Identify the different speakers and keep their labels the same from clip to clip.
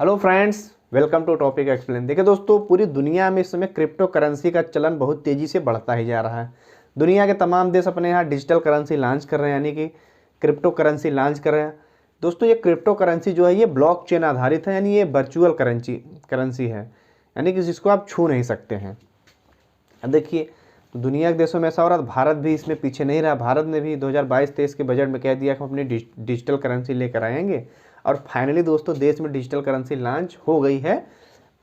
Speaker 1: Hello friends, welcome to topic explain. देखिए दोस्तों, पूरी दुनिया में इस समय क्रिप्टो करेंसी का चलन बहुत तेज़ी से बढ़ता ही जा रहा है। दुनिया के तमाम देश अपने यहाँ डिजिटल करेंसी लॉन्च कर रहे हैं, यानी कि क्रिप्टो करेंसी लॉन्च कर रहे हैं। दोस्तों, ये क्रिप्टो करेंसी जो है ये ब्लॉकचेन आधारित है, यानी ये वर्चुअल करेंसी है, यानी कि जिसको आप छू नहीं सकते हैं। अब देखिए, दुनिया के देशों में ऐसा हो रहा है, भारत भी इसमें पीछे नहीं रहा। भारत ने भी 2022-23 के बजट में कह दिया कि हम अपनी डिजिटल करेंसी लेकर आएंगे और फाइनली दोस्तों देश में डिजिटल करेंसी लॉन्च हो गई है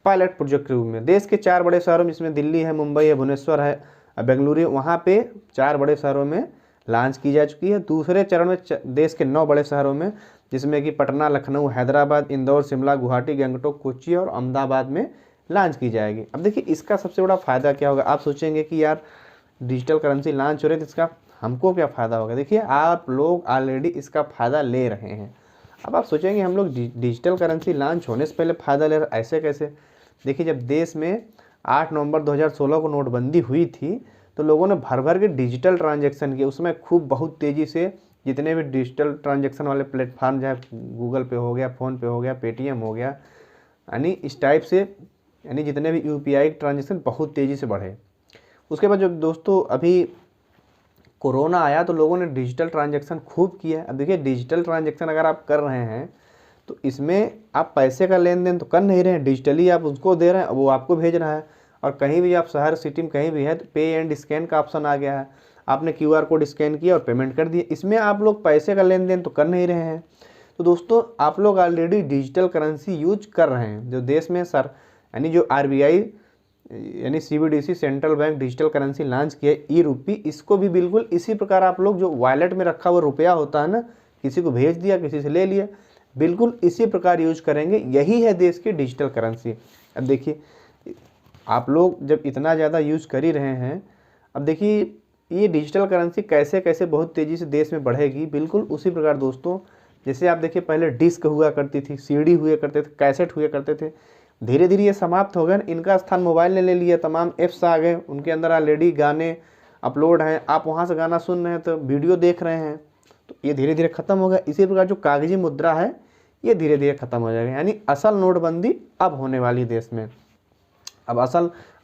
Speaker 1: पायलट प्रोजेक्ट के रूप में। देश के 4 बड़े शहरों में, जिसमें दिल्ली है, मुंबई है, भुवनेश्वर है, बेंगलुरु है, वहाँ पे 4 बड़े शहरों में लॉन्च की जा चुकी है। दूसरे चरण में देश के 9 बड़े शहरों में, जिसमें कि पटना, लखनऊ, हैदराबाद, इंदौर, शिमला, गुवाहाटी, गंगटोक, कोच्चि और अहमदाबाद में लॉन्च की जाएगी। अब देखिए, इसका सबसे बड़ा फ़ायदा क्या होगा। आप सोचेंगे कि यार डिजिटल करेंसी लॉन्च हो रही है तो इसका हमको क्या फ़ायदा होगा। देखिए, आप लोग ऑलरेडी इसका फ़ायदा ले रहे हैं। अब आप सोचेंगे हम लोग डिजिटल करेंसी लॉन्च होने से पहले फ़ायदा ले रहे, ऐसे कैसे। देखिए, जब देश में 8 नवंबर 2016 को नोटबंदी हुई थी तो लोगों ने भर भर के डिजिटल ट्रांजैक्शन किए। उसमें खूब बहुत तेज़ी से जितने भी डिजिटल ट्रांजैक्शन वाले प्लेटफॉर्म, चाहे गूगल पे हो गया, फ़ोन पे हो गया, पेटीएम हो गया, यानी इस टाइप से, यानी जितने भी यूपीआई ट्रांजैक्शन बहुत तेज़ी से बढ़े। उसके बाद जो दोस्तों अभी कोरोना आया तो लोगों ने डिजिटल ट्रांजैक्शन खूब किया। अब देखिए, डिजिटल ट्रांजैक्शन अगर आप कर रहे हैं तो इसमें आप पैसे का लेन देन तो कर नहीं रहे हैं, डिजिटली आप उसको दे रहे हैं, वो आपको भेज रहा है। और कहीं भी आप शहर सिटी में कहीं भी है तो पे एंड स्कैन का ऑप्शन आ गया है। आपने क्यूआर कोड स्कैन किया और पेमेंट कर दिया। इसमें आप लोग पैसे का लेन देन तो कर नहीं रहे हैं। तो दोस्तों, आप लोग ऑलरेडी डिजिटल करेंसी यूज कर रहे हैं। जो देश में यानी जो आरबीआई यानी CBDC central bank digital currency launch किया है, ई रूपी, इसको भी बिल्कुल इसी प्रकार आप लोग जो वॉलेट में रखा हुआ रुपया होता है ना, किसी को भेज दिया, किसी से ले लिया, बिल्कुल इसी प्रकार यूज करेंगे। यही है देश की डिजिटल करेंसी। अब देखिए, आप लोग जब इतना ज़्यादा यूज कर ही रहे हैं, अब देखिए ये डिजिटल करेंसी कैसे कैसे बहुत तेज़ी से देश में बढ़ेगी। बिल्कुल उसी प्रकार दोस्तों, जैसे आप देखिए पहले डिस्क हुआ करती थी, सीडी हुआ करते थे, कैसेट हुआ करते थे, धीरे धीरे ये समाप्त हो गए। इनका स्थान मोबाइल ने ले लिया। तमाम ऐप्स आ गए, उनके अंदर ऑलरेडी गाने अपलोड हैं, आप वहाँ से गाना सुन रहे हैं तो वीडियो देख रहे हैं, तो ये धीरे धीरे ख़त्म हो गया। इसी प्रकार जो कागजी मुद्रा है ये धीरे धीरे ख़त्म हो जाएगा। यानी असल नोटबंदी अब होने वाली देश में। अब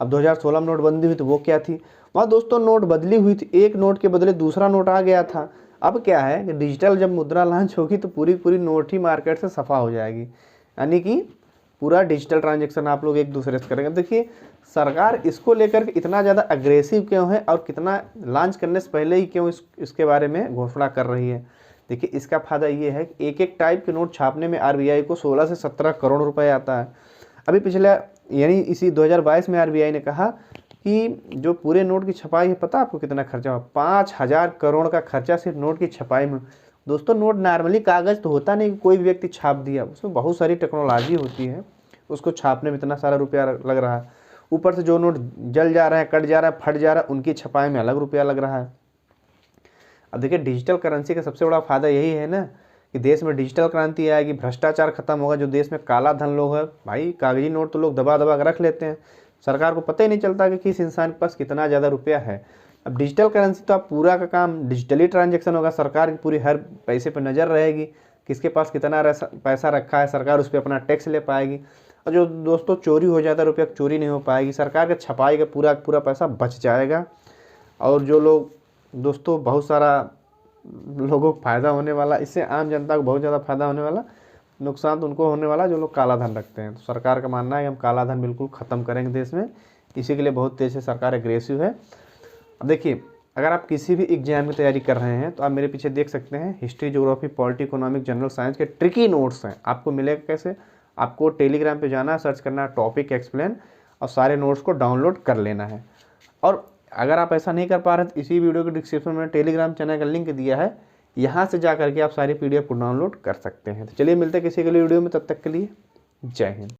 Speaker 1: 2016 में नोटबंदी हुई तो वो क्या थी, वहाँ दोस्तों नोट बदली हुई थी, एक नोट के बदले दूसरा नोट आ गया था। अब क्या है कि डिजिटल जब मुद्रा लॉन्च होगी तो पूरी पूरी नोट ही मार्केट से सफ़ा हो जाएगी, यानी कि पूरा डिजिटल ट्रांजैक्शन आप लोग एक दूसरे से करेंगे। देखिए, सरकार इसको लेकर के इतना ज़्यादा अग्रेसिव क्यों है और कितना लॉन्च करने से पहले ही क्यों इसके बारे में घोषणा कर रही है। देखिए, इसका फ़ायदा ये है कि एक एक टाइप के नोट छापने में आरबीआई को 16 से 17 करोड़ रुपए आता है। अभी पिछले यानी इसी 2022 में आरबीआई ने कहा कि जो पूरे नोट की छपाई है, पता आपको कितना खर्चा हुआ? 5000 करोड़ का खर्चा सिर्फ नोट की छपाई में। दोस्तों, नोट नॉर्मली कागज़ तो होता नहीं कि कोई भी व्यक्ति छाप दिया, उसमें बहुत सारी टेक्नोलॉजी होती है, उसको छापने में इतना सारा रुपया लग रहा है। ऊपर से जो नोट जल जा रहे हैं, कट जा रहा है, फट जा रहा है, उनकी छपाई में अलग रुपया लग रहा है। अब देखिए, डिजिटल करेंसी का सबसे बड़ा फायदा यही है ना कि देश में डिजिटल क्रांति आएगी, भ्रष्टाचार खत्म होगा। जो देश में काला धन लोग है, भाई कागजी नोट तो लोग दबा दबा कर रख लेते हैं, सरकार को पता ही नहीं चलता कि किस इंसान के पास कितना ज़्यादा रुपया है। अब डिजिटल करेंसी तो आप पूरा का काम डिजिटली ट्रांजैक्शन होगा, सरकार की पूरी हर पैसे पर नज़र रहेगी, किसके पास कितना पैसा रखा है, सरकार उस पर अपना टैक्स ले पाएगी। और जो दोस्तों चोरी हो जाता है रुपया, चोरी नहीं हो पाएगी, सरकार के छपाई का पूरा पूरा पैसा बच जाएगा। और जो लोग दोस्तों बहुत सारा लोगों को फ़ायदा होने वाला, इससे आम जनता को बहुत ज़्यादा फ़ायदा होने वाला, नुकसान तो उनको होने वाला जो लोग काला धन रखते हैं। तो सरकार का मानना है कि हम काला धन बिल्कुल ख़त्म करेंगे देश में, इसी के लिए बहुत तेज़ से सरकार एग्रेसिव है। अब देखिए, अगर आप किसी भी एग्जाम की तैयारी कर रहे हैं तो आप मेरे पीछे देख सकते हैं, history, geography, polity, economic, general science के ट्रिकी नोट्स हैं। आपको मिलेगा कैसे? आपको टेलीग्राम पे जाना, सर्च करना है टॉपिक एक्सप्लेन और सारे नोट्स को डाउनलोड कर लेना है। और अगर आप ऐसा नहीं कर पा रहे तो इसी वीडियो के डिस्क्रिप्शन में टेलीग्राम चैनल का लिंक दिया है, यहाँ से जा करके आप सारी पीडीएफ को डाउनलोड कर सकते हैं। तो चलिए मिलते हैं किसी के लिए वीडियो में, तब तक के लिए जय हिंद।